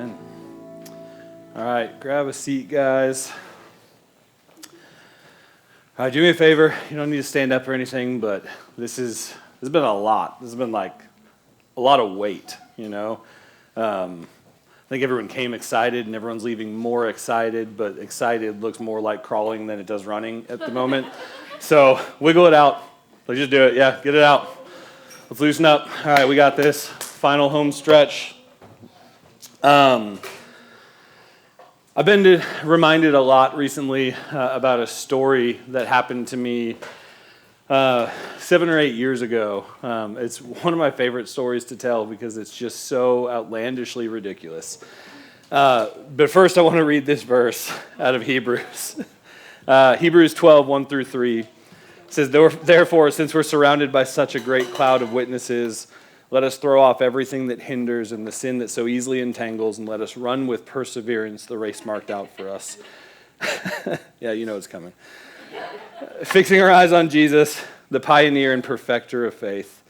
Amen. All right, grab a seat, guys. All right, do me a favor. You don't need to stand up or anything, but this has been a lot. This has been like a lot of weight, you know. I think everyone came excited, and everyone's leaving more excited, but excited looks more like crawling than it does running at the moment. So wiggle it out. Let's just do it. Yeah, get it out. Let's loosen up. All right, we got this. Final home stretch. I've been reminded a lot recently about a story that happened to me 7 or 8 years ago. It's one of my favorite stories to tell because it's just so outlandishly ridiculous. But first I want to read this verse out of Hebrews. Hebrews 12, 1 through 3. It says, "Therefore, since we're surrounded by such a great cloud of witnesses, let us throw off everything that hinders and the sin that so easily entangles, and let us run with perseverance the race marked out for us." Yeah, you know it's coming. "Fixing our eyes on Jesus, the pioneer and perfecter of faith.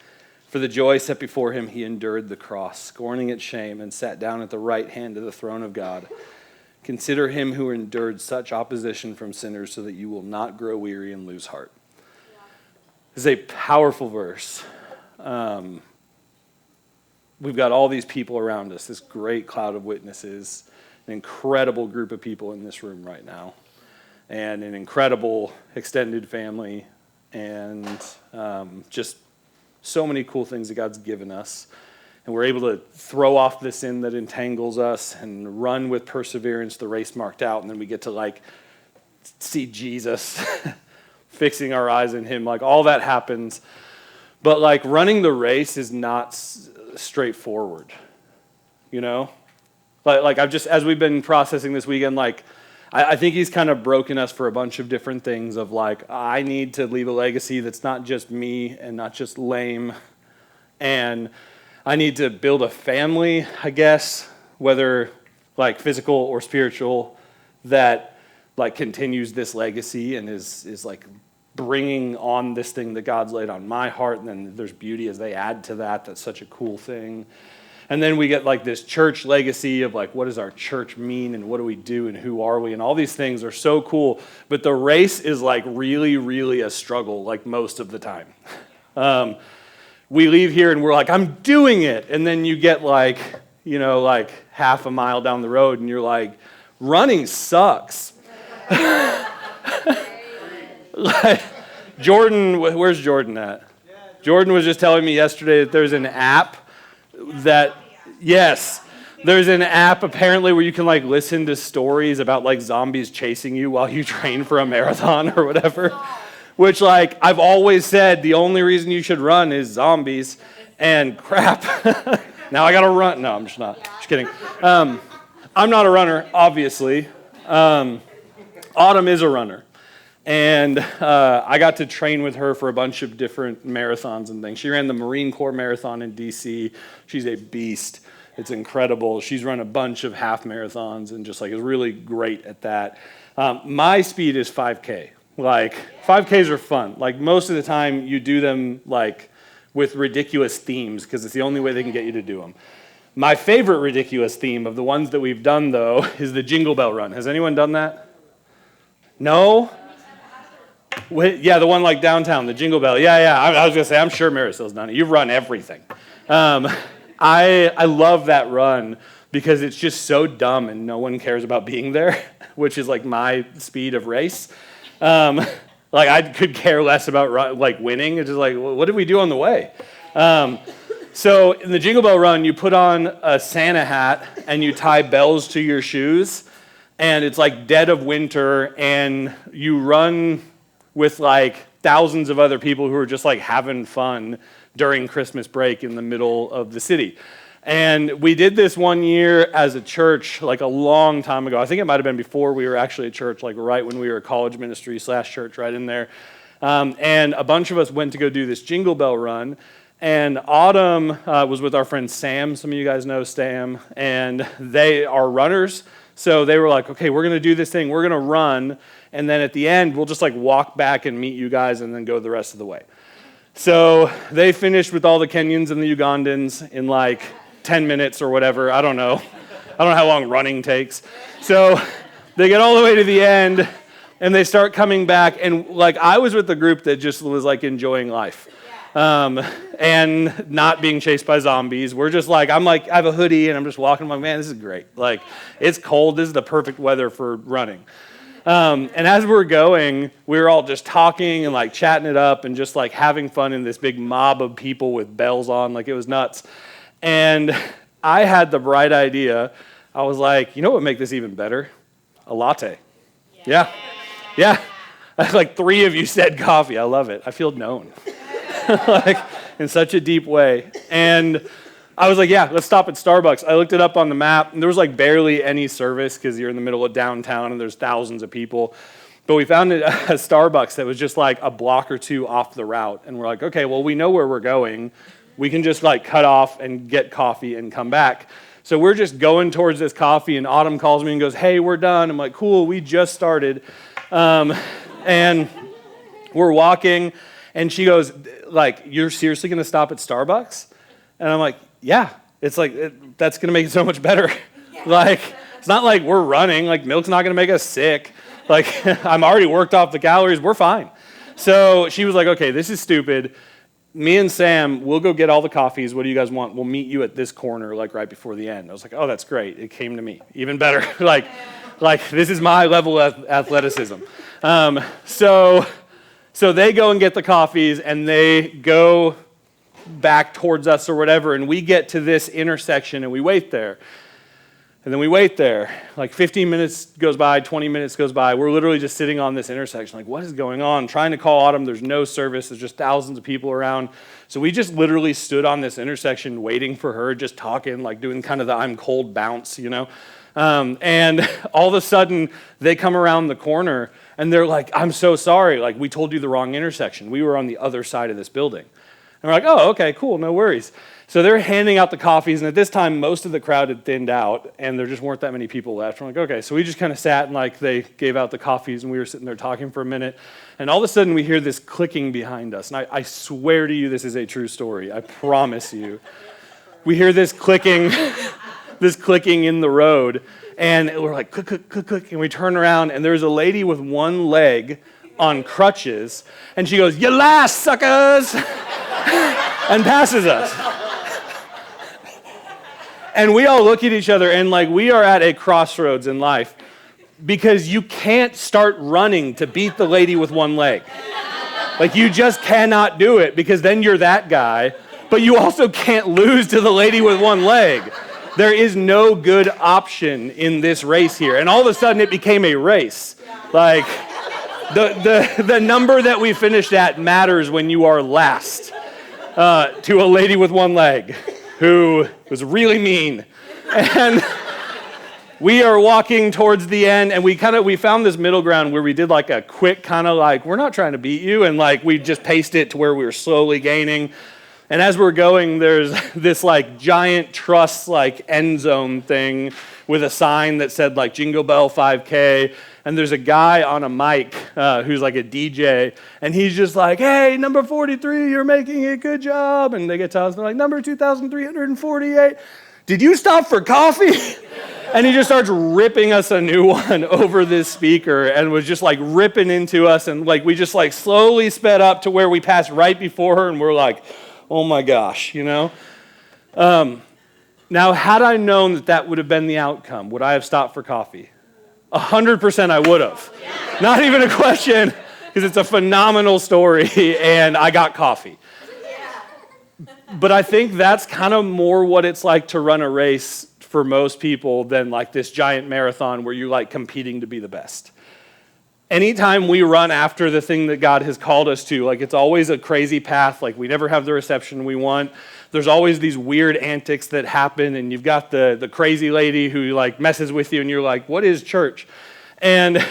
For the joy set before him, he endured the cross, scorning its shame, and sat down at the right hand of the throne of God. Consider him who endured such opposition from sinners, so that you will not grow weary and lose heart." This is a powerful verse. We've got all these people around us, this great cloud of witnesses, an incredible group of people in this room right now, and an incredible extended family, and just so many cool things that God's given us. And we're able to throw off the sin that entangles us and run with perseverance the race marked out, and then we get to see Jesus fixing our eyes in him. All that happens. But running the race is not straightforward, you know? I've just, as we've been processing this weekend, I think he's kind of broken us for a bunch of different things of I need to leave a legacy that's not just me and not just lame, and I need to build a family, I guess, whether physical or spiritual, that continues this legacy and is bringing on this thing that God's laid on my heart, and then there's beauty as they add to that. That's such a cool thing. And then we get this church legacy of what does our church mean, and what do we do, and who are we, and all these things are so cool. But the race is really, really a struggle most of the time. We leave here and we're I'm doing it, and then you get half a mile down the road and you're running sucks. Jordan, where's Jordan at? Jordan was just telling me yesterday that there's an app there's an app apparently where you can listen to stories about zombies chasing you while you train for a marathon or whatever. Which I've always said the only reason you should run is zombies, and crap. Now I gotta run. No, I'm just not. Just kidding. I'm not a runner, obviously. Autumn is a runner. And I got to train with her for a bunch of different marathons and things. She ran the Marine Corps Marathon in D.C. She's a beast. It's incredible. She's run a bunch of half marathons and just is really great at that. My speed is 5K. 5Ks are fun. Most of the time you do them with ridiculous themes because it's the only way they can get you to do them. My favorite ridiculous theme of the ones that we've done, though, is the Jingle Bell Run. Has anyone done that? No? Yeah, the one downtown, the Jingle Bell. Yeah. I was going to say, I'm sure Marisol's done it. You've run everything. I love that run because it's just so dumb and no one cares about being there, which is my speed of race. I could care less about winning. It's just what did we do on the way? So in the Jingle Bell Run, you put on a Santa hat and you tie bells to your shoes, and it's dead of winter, and you run with thousands of other people who are just having fun during Christmas break in the middle of the city. And we did this one year as a church a long time ago. I think it might have been before we were actually a church, right when we were a college ministry / church right in there. And a bunch of us went to go do this Jingle Bell Run. And Autumn was with our friend Sam. Some of you guys know Sam. And they are runners. So they were okay, we're going to do this thing. We're going to run. And then at the end, we'll just walk back and meet you guys and then go the rest of the way. So they finished with all the Kenyans and the Ugandans in 10 minutes or whatever. I don't know. I don't know how long running takes. So they get all the way to the end, and they start coming back, and like I was with the group that just was like enjoying life. And not being chased by zombies. We're just like, I have a hoodie and I'm just walking. I'm like, man, this is great. Like, it's cold. This is the perfect weather for running. And as we're going, we were all just talking and like chatting it up and just like having fun in this big mob of people with bells on. Like, it was nuts. And I had the bright idea. I was like, you know what would make this even better? A latte. Yeah. Like 3 of you said coffee. I love it. I feel known. Like in such a deep way. And I was like, yeah, let's stop at Starbucks. I looked it up on the map, and there was like barely any service because you're in the middle of downtown and there's thousands of people. But we found a Starbucks that was just like a block or 2 off the route. And we're like, okay, well, we know where we're going. We can just like cut off and get coffee and come back. So we're just going towards this coffee, and Autumn calls me and goes, hey, we're done. I'm like, cool, we just started. And we're walking. And she goes, like, you're seriously going to stop at Starbucks? And I'm like, yeah. It's like, that's going to make it so much better. Like, it's not like we're running. Like, milk's not going to make us sick. Like, I'm already worked off the calories. We're fine. So she was like, okay, this is stupid. Me and Sam, we'll go get all the coffees. What do you guys want? We'll meet you at this corner, like, right before the end. I was like, oh, that's great. It came to me. Even better. like, this is my level of athleticism. So they go and get the coffees, and they go back towards us or whatever, and we get to this intersection, and we wait there. And then we wait there. Like 15 minutes goes by, 20 minutes goes by. We're literally just sitting on this intersection, like, what is going on? Trying to call Autumn. There's no service. There's just thousands of people around. So we just literally stood on this intersection waiting for her, just talking, like doing kind of the I'm cold bounce, you know? And all of a sudden, they come around the corner, and they're like, I'm so sorry. Like, we told you the wrong intersection. We were on the other side of this building. And we're like, oh, okay, cool, no worries. So they're handing out the coffees, and at this time, most of the crowd had thinned out, and there just weren't that many people left. We're like, okay. So we just kind of sat, and like they gave out the coffees, and we were sitting there talking for a minute. And all of a sudden, we hear this clicking behind us. And I swear to you, this is a true story. I promise you. We hear this clicking, in the road. And we're like, click, click, click, click. And we turn around, and there's a lady with one leg on crutches. And she goes, you last, suckers! And passes us. And we all look at each other, and like we are at a crossroads in life because you can't start running to beat the lady with one leg. Like, you just cannot do it because then you're that guy, but you also can't lose to the lady with one leg. There is no good option in this race here. And all of a sudden, it became a race. Like, the number that we finished at matters when you are last to a lady with one leg who was really mean. And we are walking towards the end, and we found this middle ground where we did like a quick kind of like, we're not trying to beat you, and like we just paced it to where we were slowly gaining. And as we're going, there's this like giant truss like end zone thing with a sign that said like Jingle Bell 5K. And there's a guy on a mic who's like a DJ, and he's just like, hey, number 43, you're making it, good job. And they get to us, and they're like, number 2,348, did you stop for coffee? And he just starts ripping us a new one over this speaker and was just like ripping into us. And like we just like slowly sped up to where we passed right before her, and we're like, oh my gosh, you know? Now, had I known that that would have been the outcome, would I have stopped for coffee? 100% I would have. Not even a question, because it's a phenomenal story, and I got coffee. But I think that's kind of more what it's like to run a race for most people than like this giant marathon where you're like competing to be the best. Anytime we run after the thing that God has called us to, like it's always a crazy path, like we never have the reception we want. There's always these weird antics that happen, and you've got the crazy lady who like messes with you, and you're like, what is church? And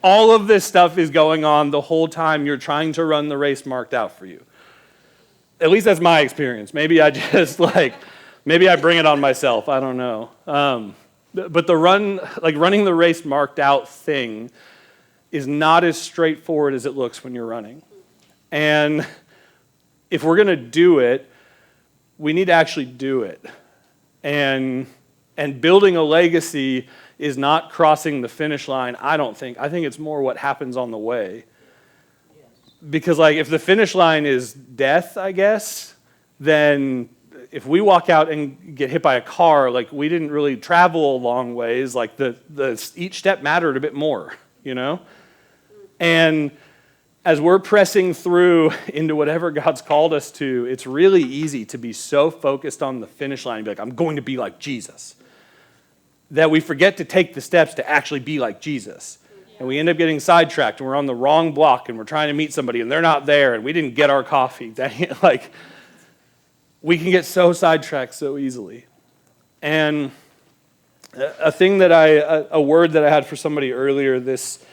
all of this stuff is going on the whole time you're trying to run the race marked out for you. At least that's my experience. Maybe I just maybe I bring it on myself. I don't know. But running the race marked out thing is not as straightforward as it looks when you're running. And if we're going to do it, we need to actually do it. And And building a legacy is not crossing the finish line, I don't think. I think it's more what happens on the way. Because like if the finish line is death, I guess, then if we walk out and get hit by a car, like we didn't really travel a long ways, like each step mattered a bit more, you know? And as we're pressing through into whatever God's called us to, it's really easy to be so focused on the finish line and be like, I'm going to be like Jesus, that we forget to take the steps to actually be like Jesus. And we end up getting sidetracked, and we're on the wrong block, and we're trying to meet somebody, and they're not there, and we didn't get our coffee. Like, we can get so sidetracked so easily. And a word that I had for somebody earlier this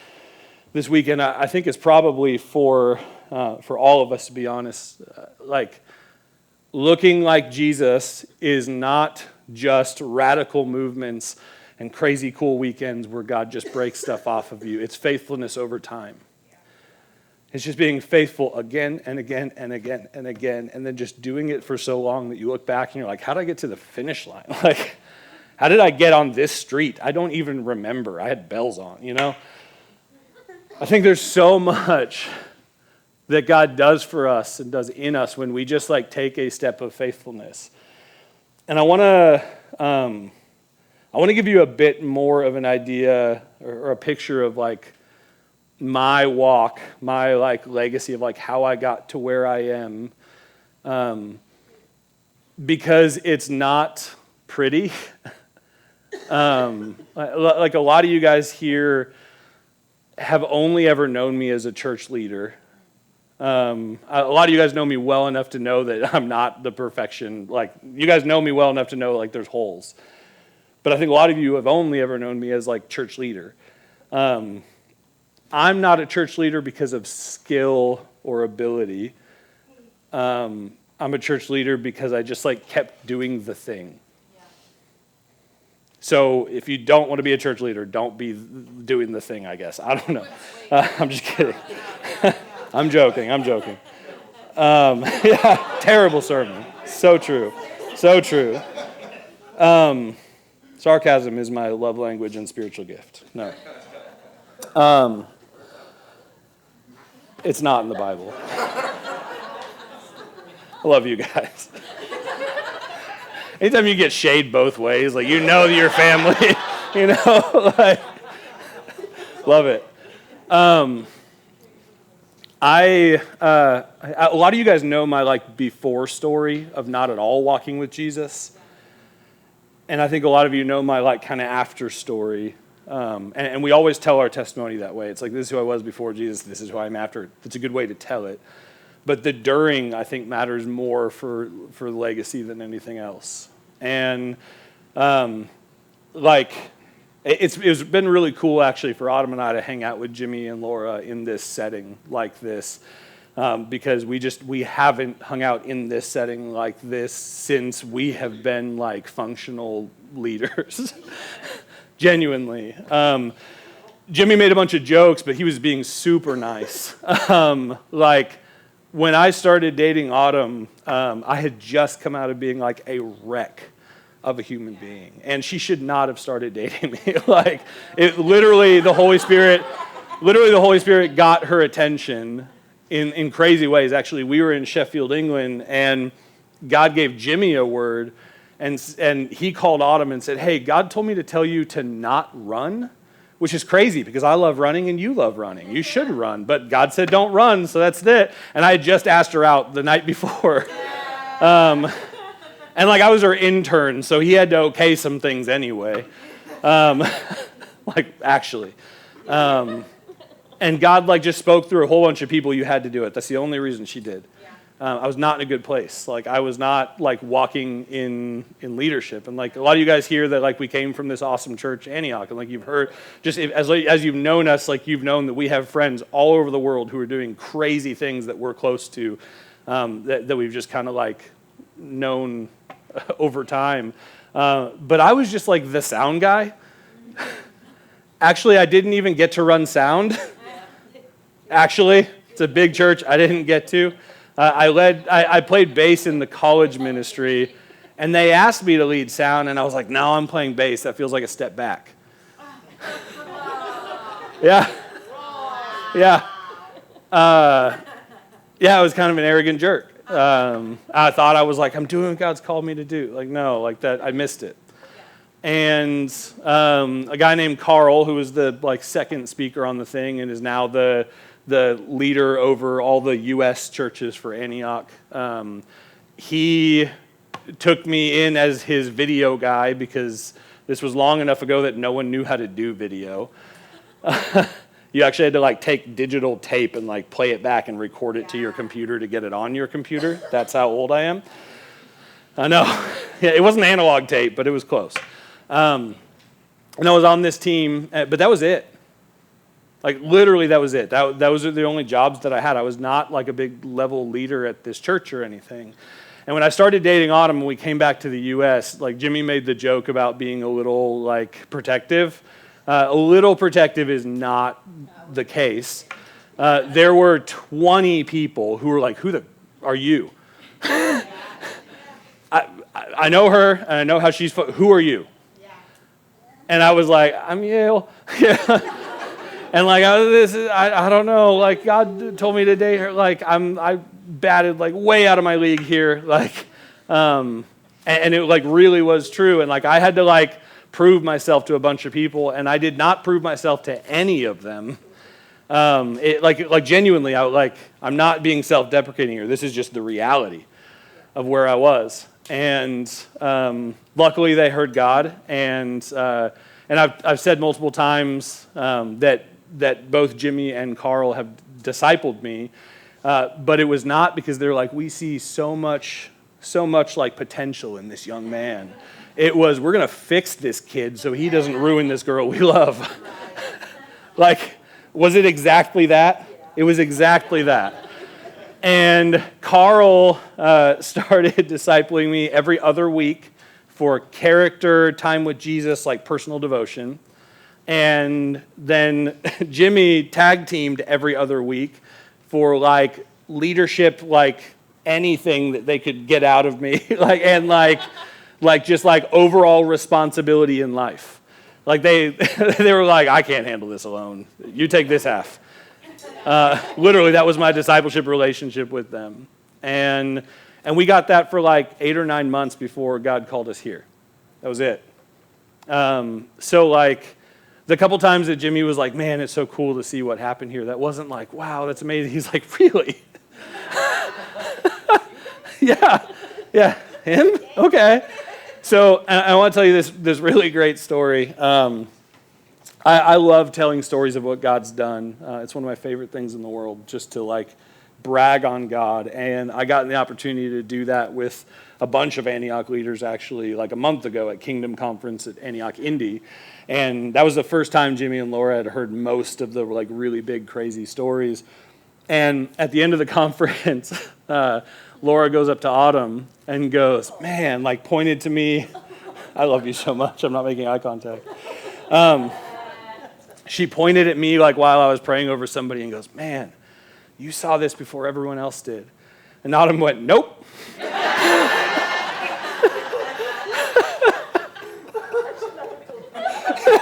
weekend, I think is probably for all of us, to be honest. Like, looking like Jesus is not just radical movements and crazy cool weekends where God just breaks stuff off of you. It's faithfulness over time. It's just being faithful again and again and again and again, and then just doing it for so long that you look back and you're like, how did I get to the finish line? Like, how did I get on this street? I don't even remember. I had bells on, you know? I think there's so much that God does for us and does in us when we just like take a step of faithfulness. And I want to give you a bit more of an idea or a picture of like my walk, my like legacy of like how I got to where I am, because it's not pretty. Like a lot of you guys here have only ever known me as a church leader. A lot of you guys know me well enough to know that I'm not the perfection. Like, you guys know me well enough to know like there's holes. But I think a lot of you have only ever known me as like church leader. I'm not a church leader because of skill or ability. I'm a church leader because I just like kept doing the thing. Yeah. So if you don't want to be a church leader, don't be doing the thing, I guess. I don't know. I'm just kidding. I'm joking. Yeah, terrible sermon. So true. So true. Sarcasm is my love language and spiritual gift. No. It's not in the Bible. I love you guys. Anytime you get shade both ways, like you know your family, you know, like, love it. A lot of you guys know my like before story of not at all walking with Jesus. And I think a lot of you know my like kind of after story. And we always tell our testimony that way. It's like, this is who I was before Jesus, this is who I'm after. It's a good way to tell it. But the during, I think, matters more for legacy than anything else. And it's been really cool actually for Autumn and I to hang out with Jimmy and Laura in this setting like this. Because we haven't hung out in this setting like this since we have been like functional leaders. Genuinely. Jimmy made a bunch of jokes, but he was being super nice. Like when I started dating Autumn, I had just come out of being like a wreck of a human being, and she should not have started dating me. Like it literally, the Holy Spirit got her attention in crazy ways. Actually, we were in Sheffield, England, and God gave Jimmy a word, and he called Autumn and said, "Hey, God told me to tell you to not run," which is crazy because I love running and you love running. You should run, but God said don't run, so that's it. And I had just asked her out the night before. And like I was her intern, so he had to okay some things anyway. Like actually. And God like just spoke through a whole bunch of people, you had to do it. That's the only reason she did. I was not in a good place. Like I was not like walking in leadership. And like a lot of you guys here that like we came from this awesome church, Antioch, and like you've heard, just as you've known us, like you've known that we have friends all over the world who are doing crazy things that we're close to, that we've just kind of like known over time. But I was just like the sound guy. Actually, I didn't even get to run sound. Actually, it's a big church. I didn't get to. I played bass in the college ministry, And they asked me to lead sound, and I was like, no, I'm playing bass. That feels like a step back. Yeah. Yeah. Yeah, I was kind of an arrogant jerk. I thought I was like, I'm doing what God's called me to do. Like, no, like that, I missed it. And a guy named Carl, who was the second speaker on the thing and is now the leader over all the U.S. churches for Antioch, he took me in as his video guy because this was long enough ago that no one knew how to do video. You actually had to take digital tape and play it back and record it to your computer to get it on your computer. That's how old I am. I know. Yeah, it wasn't analog tape, but it was close. And I was on this team, but that was it. Literally, that was it. Those are the only jobs that I had. I was not a big level leader at this church or anything. And when I started dating Autumn, when we came back to the U.S., Jimmy made the joke about being a little protective. A little protective is not the case. There were 20 people who were like, "Who the are you?" I know her, and I know how she's. Who are you? Yeah. And I was like, "I'm Yale." Yeah. And I don't know. God told me to date her. I batted way out of my league here. And it really was true. And I had to prove myself to a bunch of people, and I did not prove myself to any of them. Genuinely, I'm not being self-deprecating here. This is just the reality of where I was. And luckily, they heard God. And I've said multiple times that both Jimmy and Carl have discipled me, but it was not because they're we see so much potential in this young man. It was, we're going to fix this kid so he doesn't ruin this girl we love. Was it exactly that? It was exactly that. And Carl started discipling me every other week for character, time with Jesus, personal devotion. And then Jimmy tag teamed every other week for leadership, anything that they could get out of me, just overall responsibility in life. They were I can't handle this alone. You take this half. Literally, that was my discipleship relationship with them. And we got that for 8 or 9 months before God called us here. That was it. The couple times that Jimmy was man, it's so cool to see what happened here. That wasn't wow, that's amazing. He's really? Yeah, him? Okay. So I want to tell you this really great story. I love telling stories of what God's done. It's one of my favorite things in the world, just to brag on God. And I got the opportunity to do that with a bunch of Antioch leaders actually a month ago at Kingdom Conference at Antioch, Indy. And that was the first time Jimmy and Laura had heard most of the really big, crazy stories. And at the end of the conference, Laura goes up to Autumn and goes, man, pointed to me. I love you so much. I'm not making eye contact. She pointed at me while I was praying over somebody and goes, man, you saw this before everyone else did. And Autumn went, nope.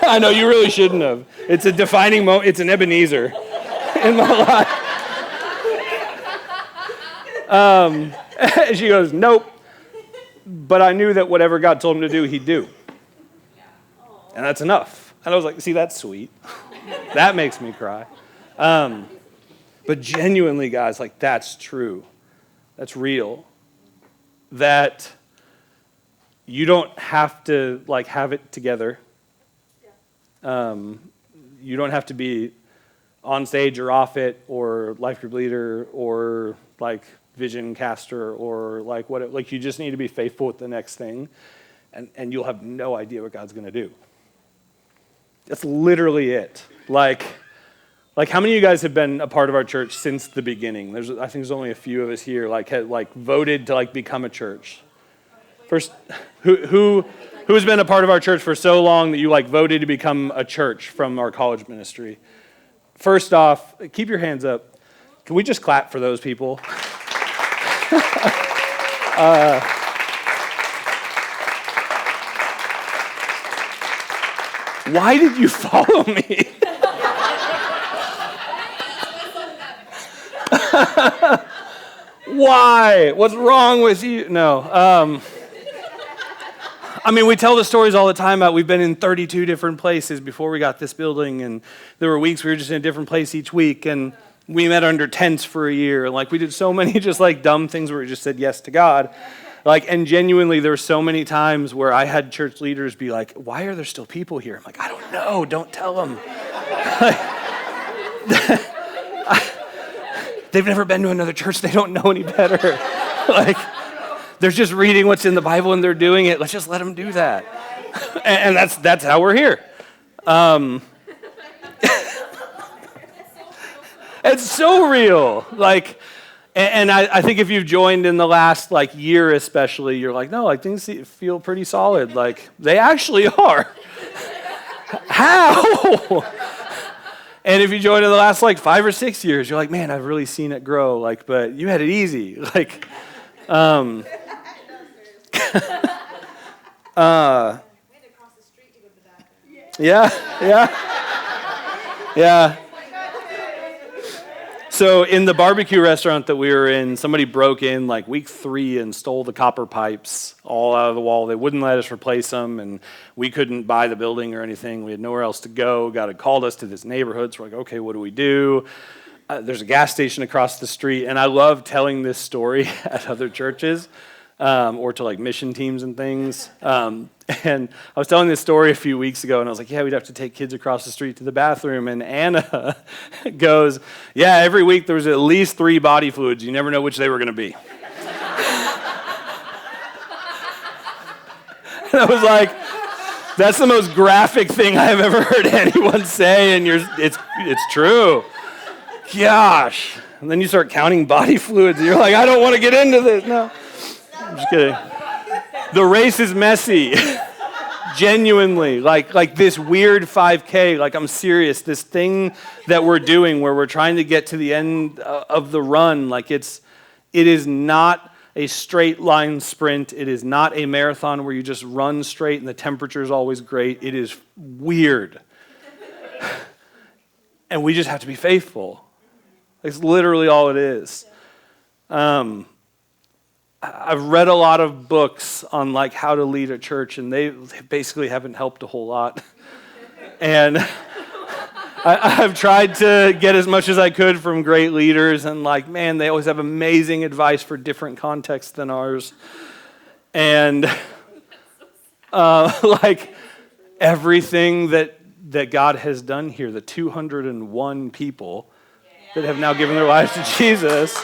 I know, you really shouldn't have. It's a defining moment. It's an Ebenezer in my life. She goes, nope. But I knew that whatever God told him to do, he'd do. And that's enough. And I was like, see, that's sweet. That makes me cry. But genuinely, guys, that's true. That's real. That you don't have to, have it together. You don't have to be on stage or off it or life group leader or vision caster or you just need to be faithful with the next thing and you'll have no idea what God's going to do. That's literally it. How many of you guys have been a part of our church since the beginning? I think there's only a few of us here had voted to become a church. First, who's been a part of our church for so long that you voted to become a church from our college ministry? First off, keep your hands up. Can we just clap for those people? Why did you follow me? Why? What's wrong with you? No. I mean, we tell the stories all the time about we've been in 32 different places before we got this building, and there were weeks we were just in a different place each week, and we met under tents for a year. Like, we did so many just like dumb things where we just said yes to God. Like, and genuinely, there were so many times where I had church leaders be like, why are there still people here? I'm like, I don't know. Don't tell them. They've never been to another church. They don't know any better. Like, they're just reading what's in the Bible and they're doing it. Let's just let them do that. And that's how we're here. It's so real. Like, and I think if you've joined in the last like year especially, you're like, no, like things feel pretty solid. Like, they actually are. How? And if you joined in the last like 5 or 6 years, you're like, man, I've really seen it grow. Like, but you had it easy. Like, yeah. So in the barbecue restaurant that we were in, somebody broke in like week 3 and stole the copper pipes all out of the wall. They wouldn't let us replace them, and we couldn't buy the building or anything. We had nowhere else to go. God had called us to this neighborhood, so we're like, okay, what do we do? There's a gas station across the street, and I love telling this story at other churches or to like mission teams and things. And I was telling this story a few weeks ago, and I was like, yeah, we'd have to take kids across the street to the bathroom. And Anna goes, yeah, every week there was at least 3 body fluids. You never know which they were going to be. And I was like, that's the most graphic thing I've ever heard anyone say, and it's true. Gosh. And then you start counting body fluids, and you're like, I don't want to get into this. No, I'm just kidding. The race is messy. Genuinely, like this weird 5K, like I'm serious, this thing that we're doing where we're trying to get to the end of the run, like it is not a straight line sprint. It is not a marathon where you just run straight and the temperature is always great. It is weird. And we just have to be faithful. It's literally all it is. I've read a lot of books on like how to lead a church, and they basically haven't helped a whole lot. And I've tried to get as much as I could from great leaders, and like, man, they always have amazing advice for different contexts than ours. And like everything that God has done here, the 201 people that have now given their lives to Jesus.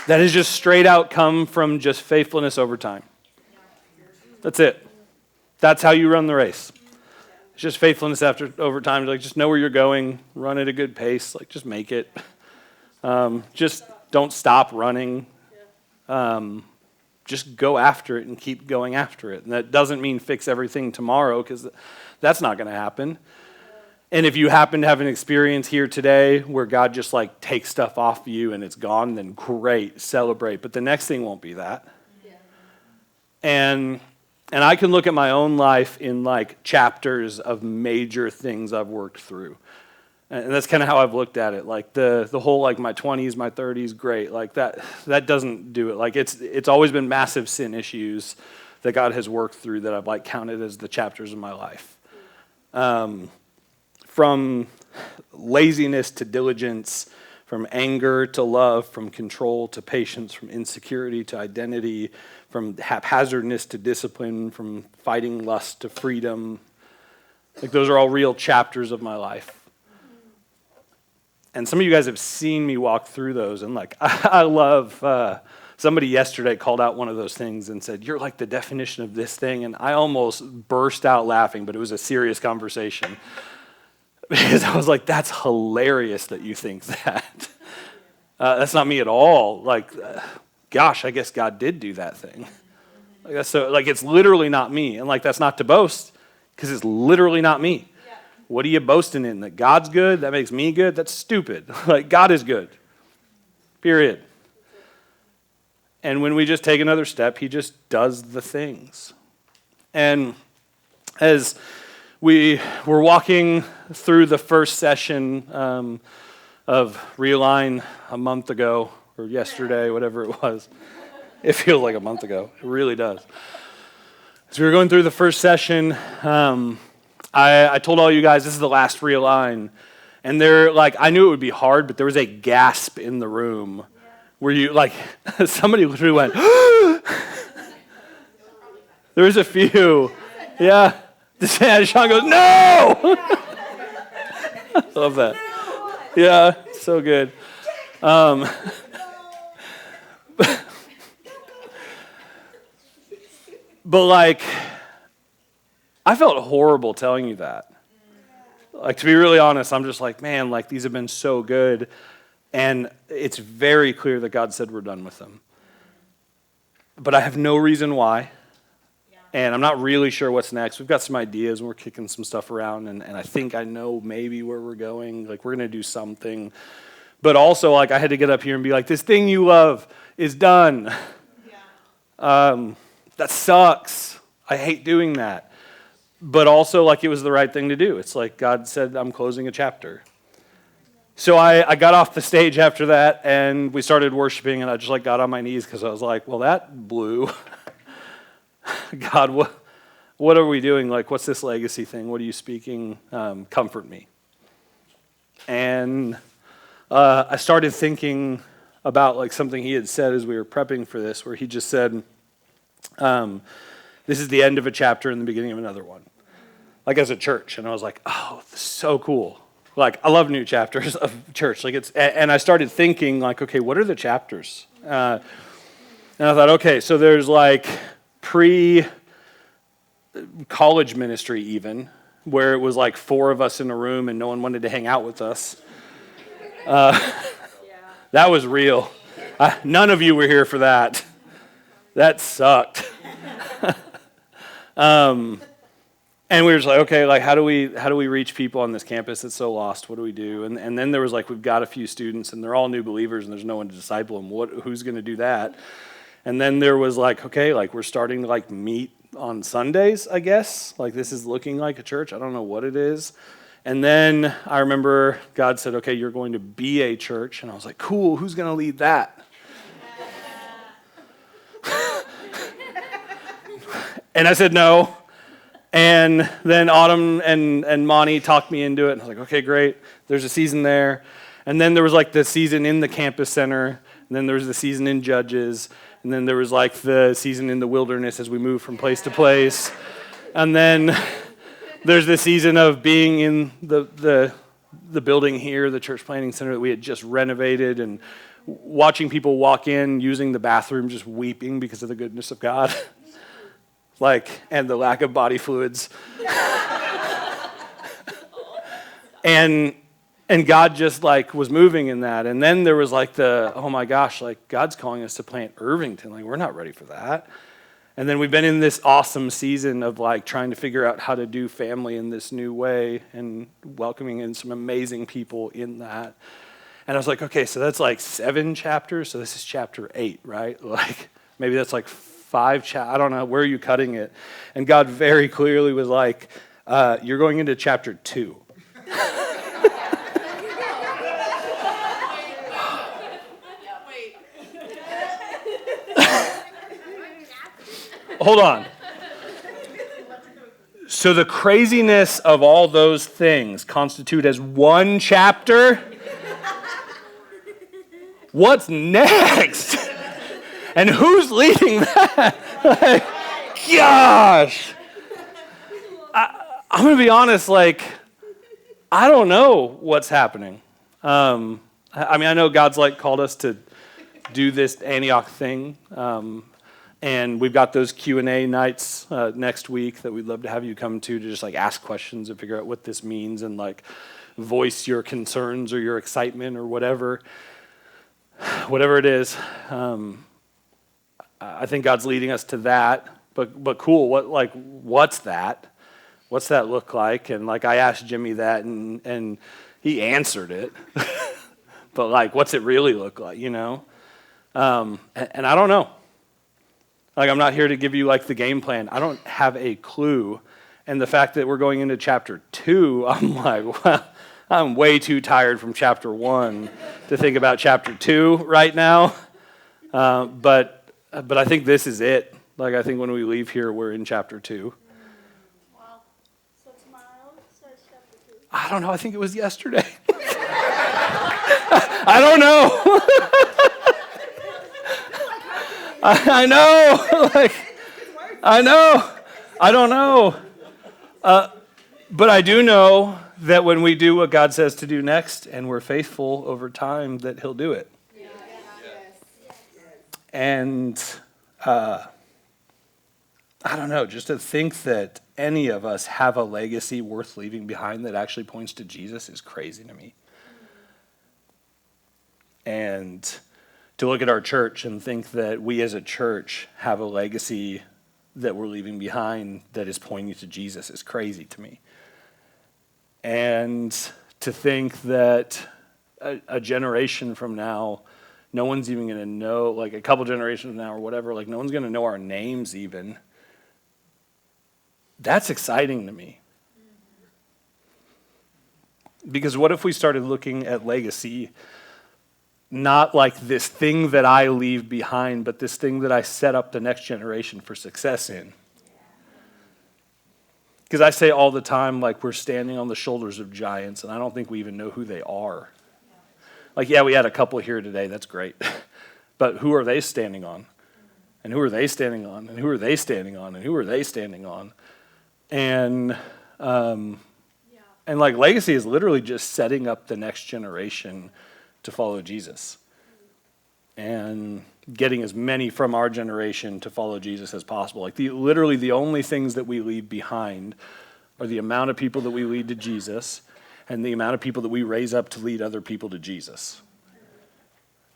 That has just straight out come from just faithfulness over time. That's it. That's how you run the race. It's just faithfulness over time. Like, just know where you're going, run at a good pace, like just make it. Just don't stop running. Just go after it and keep going after it. And that doesn't mean fix everything tomorrow, because that's not going to happen. And if you happen to have an experience here today where God just like takes stuff off you and it's gone, then great, celebrate. But the next thing won't be that. Yeah. And I can look at my own life in like chapters of major things I've worked through. And that's kind of how I've looked at it. Like the whole like my 20s, my 30s, great. Like that doesn't do it. Like it's always been massive sin issues that God has worked through that I've like counted as the chapters of my life. From laziness to diligence, from anger to love, from control to patience, from insecurity to identity, from haphazardness to discipline, from fighting lust to freedom. Like those are all real chapters of my life. And some of you guys have seen me walk through those, and like I love, somebody yesterday called out one of those things and said, you're like the definition of this thing, and I almost burst out laughing, but it was a serious conversation. Because I was like, that's hilarious that you think that. That's not me at all. Like, gosh, I guess God did do that thing. So, like, it's literally not me. And, like, that's not to boast, because it's literally not me. Yeah. What are you boasting in? That God's good? That makes me good? That's stupid. Like, God is good. Period. And when we just take another step, he just does the things. And as we were walking through the first session of ReAlign a month ago, or yesterday, whatever it was, it feels like a month ago. It really does. As we were going through the first session, I told all you guys this is the last ReAlign. And I knew it would be hard, but there was a gasp in the room where somebody literally went, there was a few. Yeah. Sean goes, no! I love that. Yeah, so good. But I felt horrible telling you that. To be really honest, I'm just man, these have been so good. And it's very clear that God said we're done with them. But I have no reason why. And I'm not really sure what's next. We've got some ideas, and we're kicking some stuff around. And I think I know maybe where we're going. We're going to do something. But also, I had to get up here and be this thing you love is done. Yeah. That sucks. I hate doing that. But also, it was the right thing to do. It's God said, I'm closing a chapter. So I got off the stage after that, and we started worshiping, and I just got on my knees because I was well, that blew. God, what are we doing? What's this legacy thing? What are you speaking? Comfort me. And I started thinking about something he had said as we were prepping for this, where he just said, this is the end of a chapter and the beginning of another one. As a church. And I was oh, this is so cool. I love new chapters of church. And I started thinking, okay, what are the chapters? And I thought, okay, so there's pre-college ministry even, where it was 4 of us in a room and no one wanted to hang out with us. That was real. None of you were here for that. That sucked. And we were just okay, how do we reach people on this campus that's so lost? What do we do? And then there was we've got a few students, and they're all new believers, and there's no one to disciple them. Who's going to do that? And then there was okay, we're starting to meet on Sundays, I guess. This is looking like a church. I don't know what it is. And then I remember God said, okay, you're going to be a church. And I was cool, who's going to lead that? And I said no. And then Autumn and Monty talked me into it. And I was okay, great. There's a season there. And then there was the season in the campus center. And then there was the season in Judges. And then there was the season in the wilderness as we move from place to place. And then there's the season of being in the building here, the church planning center that we had just renovated, and watching people walk in, using the bathroom, just weeping because of the goodness of God. And the lack of body fluids. and God just was moving in that. And then there was oh my gosh, God's calling us to plant Irvington. We're not ready for that. And then we've been in this awesome season of trying to figure out how to do family in this new way and welcoming in some amazing people in that. And I was okay, so that's 7 chapters. So this is chapter 8, right? Maybe that's 5 I don't know, where are you cutting it? And God very clearly was you're going into chapter 2. Hold on. So the craziness of all those things constitute as 1 chapter? What's next? And who's leading that? Gosh. I'm going to be honest, I don't know what's happening. I know God's called us to do this Antioch thing. And we've got those Q&A nights next week that we'd love to have you come to just ask questions and figure out what this means and voice your concerns or your excitement or whatever it is. I think God's leading us to that, but cool. What's that? What's that look like? And I asked Jimmy that, and he answered it. But what's it really look like? And I don't know. Like, I'm not here to give you like the game plan. I don't have a clue. And the fact that we're going into chapter 2, I'm like, well, I'm way too tired from chapter 1 to think about chapter 2 right now. But I think this is it. Like, I think when we leave here, we're in chapter 2. Wow. So tomorrow starts chapter 2. I don't know. I think it was yesterday. I don't know. I know. Like, I know. I don't know. But I do know that when we do what God says to do next and we're faithful over time, that he'll do it. And I don't know, just to think that any of us have a legacy worth leaving behind that actually points to Jesus is crazy to me. And to look at our church and think that we as a church have a legacy that we're leaving behind that is pointing to Jesus is crazy to me. And to think that a generation from now, no one's even going to know, like a couple generations from now or whatever, like no one's going to know our names even. That's exciting to me. Because what if we started looking at legacy not like this thing that I leave behind, but this thing that I set up the next generation for success in? Because I say all the time, like, we're standing on the shoulders of giants, and I don't think we even know who they are. Like, yeah, we had a couple here today, that's great. But who are they standing on? And who are they standing on? And who are they standing on? And who are they standing on? And like, legacy is literally just setting up the next generation to follow Jesus. And getting as many from our generation to follow Jesus as possible. Like, literally the only things that we leave behind are the amount of people that we lead to Jesus and the amount of people that we raise up to lead other people to Jesus.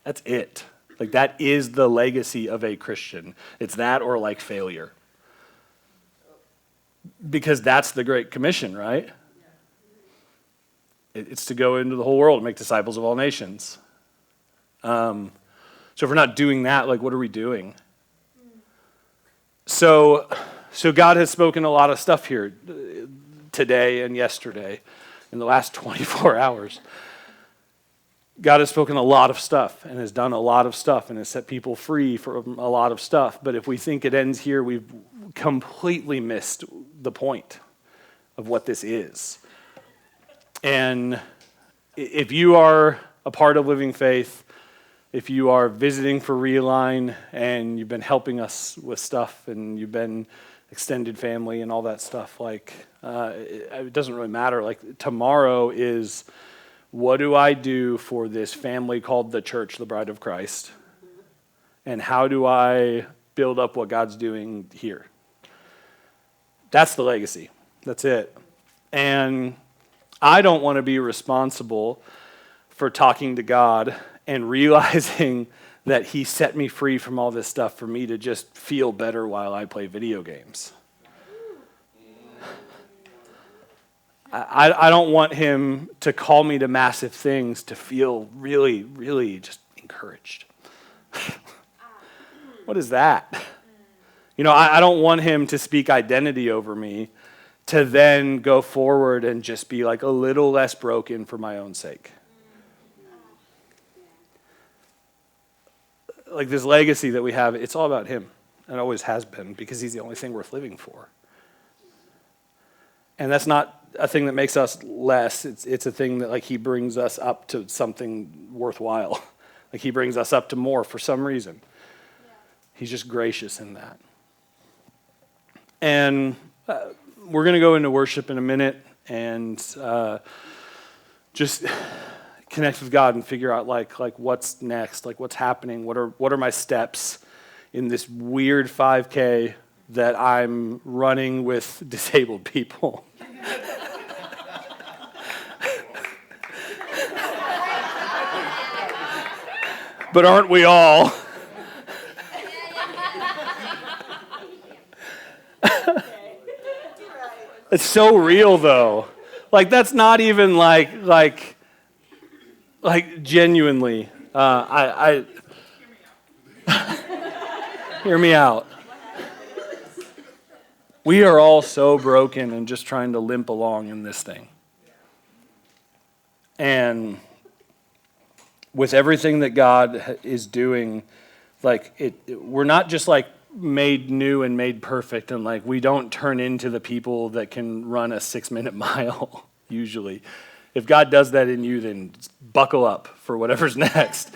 That's it. Like, that is the legacy of a Christian. It's that or like failure. Because that's the Great Commission, right? It's to go into the whole world and make disciples of all nations. So if we're not doing that, like, what are we doing? So God has spoken a lot of stuff here today and yesterday in the last 24 hours. God has spoken a lot of stuff and has done a lot of stuff and has set people free from a lot of stuff. But if we think it ends here, we've completely missed the point of what this is. And if you are a part of Living Faith, if you are visiting for ReAlign and you've been helping us with stuff and you've been extended family and all that stuff, like, it doesn't really matter. Like, tomorrow is, what do I do for this family called the church, the bride of Christ? And how do I build up what God's doing here? That's the legacy. That's it. And I don't want to be responsible for talking to God and realizing that he set me free from all this stuff for me to just feel better while I play video games. I don't want him to call me to massive things to feel really, really just encouraged. What is that? You know, I don't want him to speak identity over me to then go forward and just be like a little less broken for my own sake. Like, this legacy that we have, it's all about him. It always has been, because he's the only thing worth living for. And that's not a thing that makes us less. It's a thing that, like, he brings us up to something worthwhile. Like, he brings us up to more for some reason. Yeah. He's just gracious in that. And we're going to go into worship in a minute and just connect with God and figure out like what's next, like what's happening, what are my steps in this weird 5K that I'm running with disabled people. But aren't we all? It's so real though. Like, that's not even like genuinely. Hear me out. We are all so broken and just trying to limp along in this thing. And with everything that God is doing, like we're not just like made new and made perfect, and like we don't turn into the people that can run a 6-minute mile usually. If God does that in you, then buckle up for whatever's next.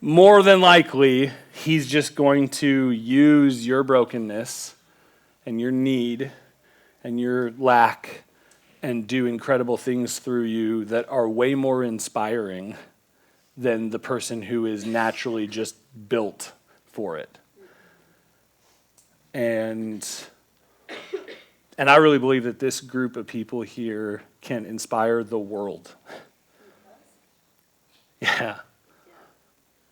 More than likely, he's just going to use your brokenness and your need and your lack and do incredible things through you that are way more inspiring than the person who is naturally just built for it. And I really believe that this group of people here can inspire the world. Yeah.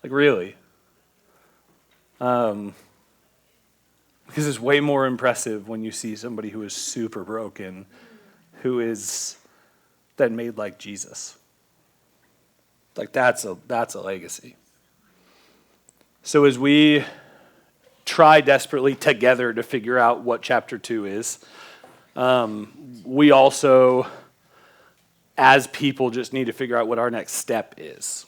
Like really. Because it's way more impressive when you see somebody who is super broken, who is then made like Jesus. Like that's a legacy. So as we try desperately together to figure out what chapter 2 is, we also, as people, just need to figure out what our next step is.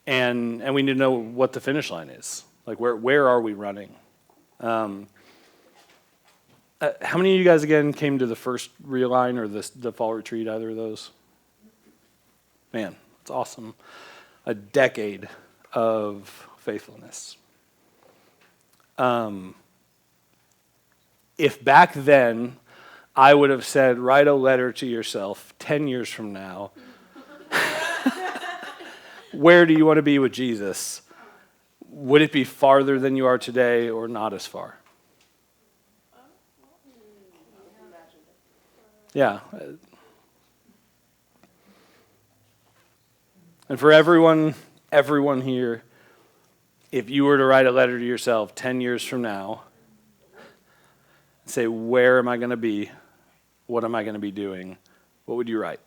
And we need to know what the finish line is. Like where are we running? How many of you guys again came to the first ReAlign or the fall retreat, either of those? Man, it's awesome. A decade of faithfulness. If back then I would have said, write a letter to yourself 10 years from now, where do you want to be with Jesus? Would it be farther than you are today or not as far? Yeah. And for everyone here, if you were to write a letter to yourself 10 years from now, say, where am I going to be? What am I going to be doing? What would you write?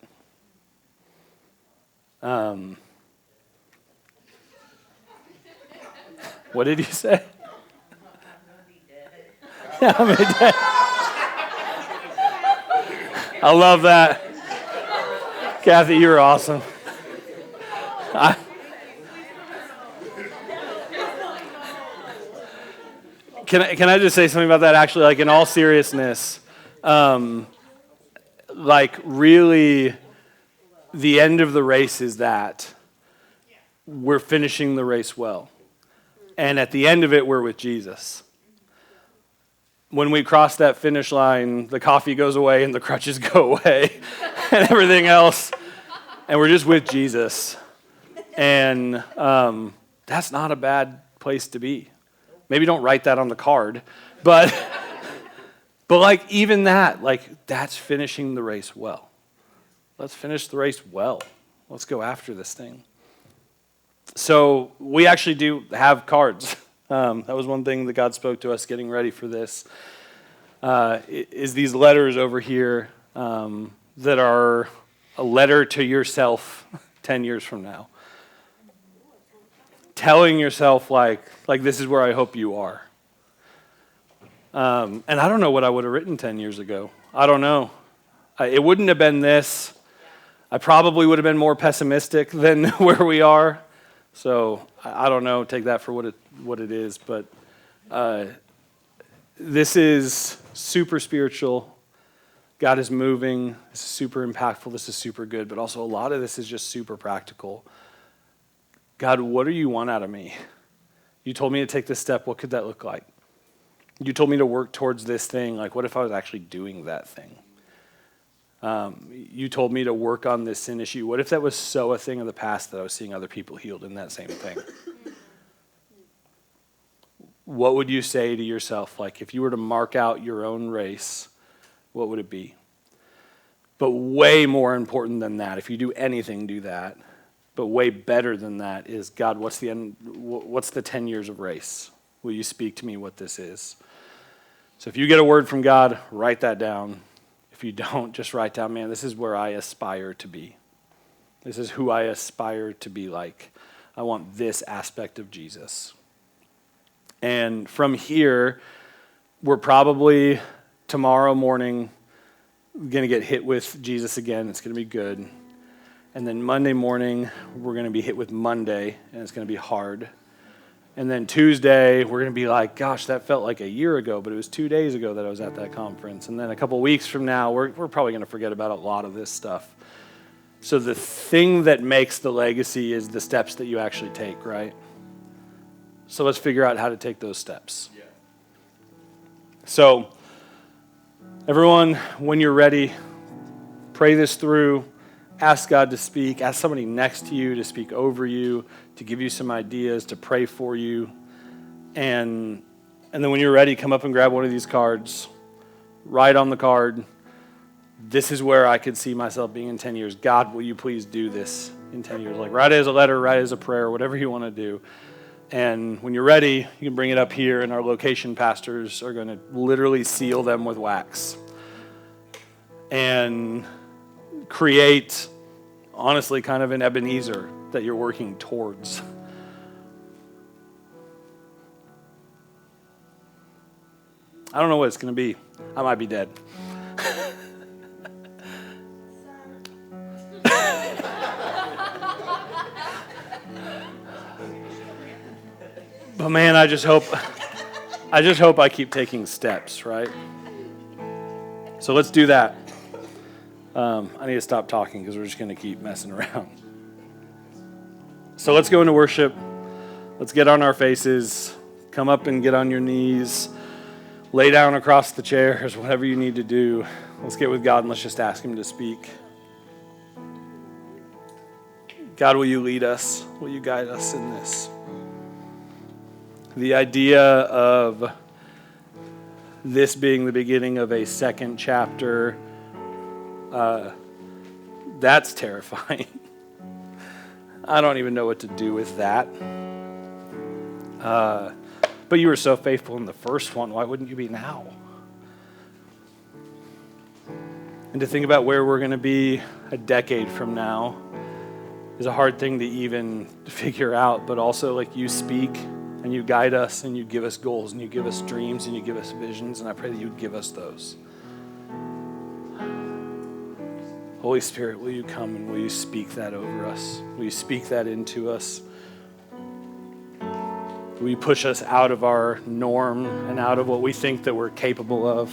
What did you say? Yeah, I'm dead. I love that. Kathy, you were awesome. Can I just say something about that? Actually, like in all seriousness, like really, the end of the race is that we're finishing the race well, and at the end of it, we're with Jesus. When we cross that finish line, the coffee goes away and the crutches go away, and everything else, and we're just with Jesus, and that's not a bad place to be. Maybe don't write that on the card, but like even that, like that's finishing the race well. Let's finish the race well. Let's go after this thing. So we actually do have cards. That was one thing that God spoke to us getting ready for this, is these letters over here that are a letter to yourself 10 years from now. Telling yourself, like this is where I hope you are. And I don't know what I would have written 10 years ago. I don't know. It wouldn't have been this. I probably would have been more pessimistic than where we are. So I don't know. Take that for what it is. But this is super spiritual. God is moving. This is super impactful. This is super good. But also a lot of this is just super practical. God, what do you want out of me? You told me to take this step. What could that look like? You told me to work towards this thing. Like, what if I was actually doing that thing? You told me to work on this sin issue. What if that was so a thing of the past that I was seeing other people healed in that same thing? What would you say to yourself? Like, if you were to mark out your own race, what would it be? But way more important than that, if you do anything, do that. But way better than that is, God, what's the end? What's the 10 years of race? Will you speak to me what this is? So if you get a word from God, write that down. If you don't, just write down, man, this is where I aspire to be. This is who I aspire to be like. I want this aspect of Jesus. And from here, we're probably tomorrow morning going to get hit with Jesus again. It's going to be good. And then Monday morning, we're going to be hit with Monday, and it's going to be hard. And then Tuesday, we're going to be like, gosh, that felt like a year ago, but it was 2 days ago that I was at that conference. And then a couple weeks from now, we're probably going to forget about a lot of this stuff. So the thing that makes the legacy is the steps that you actually take, right? So let's figure out how to take those steps. Yeah. So everyone, when you're ready, pray this through. Ask God to speak. Ask somebody next to you to speak over you, to give you some ideas, to pray for you. And then when you're ready, come up and grab one of these cards. Write on the card, this is where I could see myself being in 10 years. God, will you please do this in 10 years? Like write it as a letter, write it as a prayer, whatever you want to do. And when you're ready, you can bring it up here, and our location pastors are going to literally seal them with wax. And create, honestly, kind of an Ebenezer that you're working towards. I don't know what it's going to be. I might be dead. But man, I just hope I keep taking steps, right? So let's do that. I need to stop talking because we're just going to keep messing around. So let's go into worship. Let's get on our faces. Come up and get on your knees. Lay down across the chairs, whatever you need to do. Let's get with God and let's just ask him to speak. God, will you lead us? Will you guide us in this? The idea of this being the beginning of a second chapter, that's terrifying. I don't even know what to do with that. But you were so faithful in the first one. Why wouldn't you be now? And to think about where we're going to be a decade from now is a hard thing to even figure out. But also, like, you speak and you guide us and you give us goals and you give us dreams and you give us visions. And I pray that you'd give us those. Holy Spirit, will you come and will you speak that over us? Will you speak that into us? Will you push us out of our norm and out of what we think that we're capable of?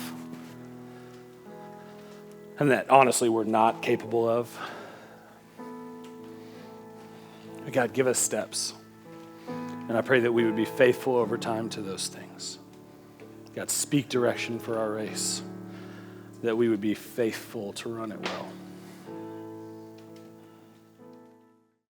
And that, honestly, we're not capable of. God, give us steps. And I pray that we would be faithful over time to those things. God, speak direction for our race. That we would be faithful to run it well.